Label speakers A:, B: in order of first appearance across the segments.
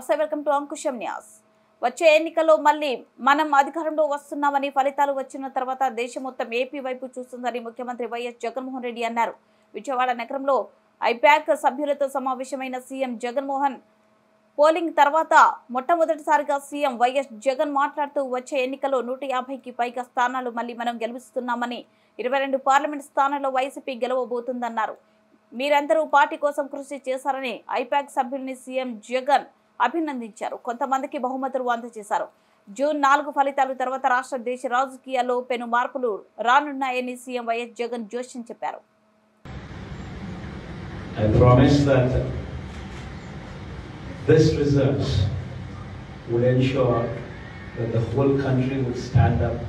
A: నమస్తే, welcome to Ankusam news. వచ్చే ఎన్నికల్లో మళ్ళీ మనం అధికారంలో వస్తున్నామని, ఫలితాలు వచ్చిన తర్వాత దేశం మొత్తం ఏపీ వైపు చూస్తుందని ముఖ్యమంత్రి వైఎస్ జగన్మోహన్ రెడ్డి అన్నారు. విజయవాడ నగరంలో ఐపాక్ సభ్యులతో సమావేశమైన సీఎం జగన్మోహన్ పోలింగ్ తర్వాత మొట్టమొదటిసారిగా సీఎం వైఎస్ జగన్ మాట్లాడుతూ వచ్చే ఎన్నికల్లో 150కి పైగా స్థానాలు మళ్ళీ మనం గెలుస్తున్నామని, 22 పార్లమెంట్ స్థానాల్లో వైసీపీ గెలవబోతుందన్నారు. మీరందరూ పార్టీ కోసం కృషి చేశారని ఐపాక్ సభ్యుల్ని సీఎం జగన్ అభినందించారు. కొంతమందికి బహుమతులు అందజేశారు. జూన్ 4 ఫలితాల తర్వాత రాష్ట్ర దేశ రాజకీయాల్లో పెను మార్పులు రానున్నాయని సీఎం వైఎస్ జగన్ జోష్యం చెప్పారు.
B: I promise that this results would ensure that the whole country would stand up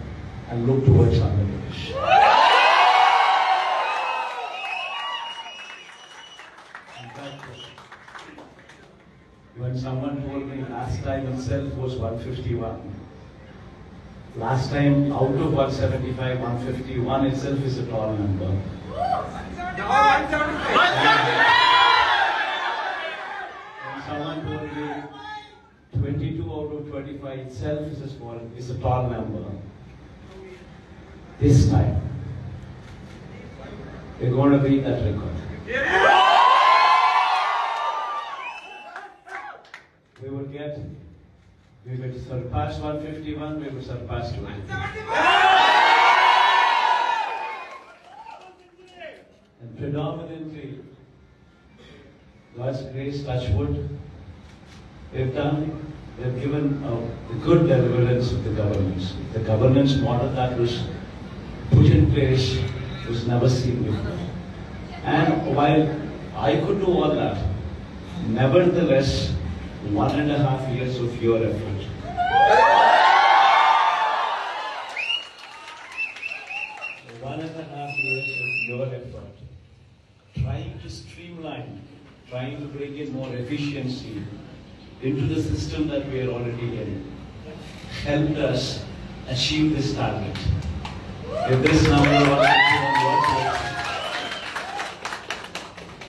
B: and look towards Andhra Pradesh. When someone told me last time itself was 151. Last time out of 175, 151 itself is a tall number. When someone told me 22 out of 25 itself is a tall number. This time, we're going to beat that record. We will surpass 151, we will surpass 250. And predominantly, God's grace, touch wood, they've given the good deliverance of the governance. The governance model that was put in place was never seen before. And while I could do all that, nevertheless, 1.5 years of your effort. 1.5 years of your effort, trying to streamline, trying to bring in more efficiency into the system that we are already in, helped us achieve this target. If this number was on your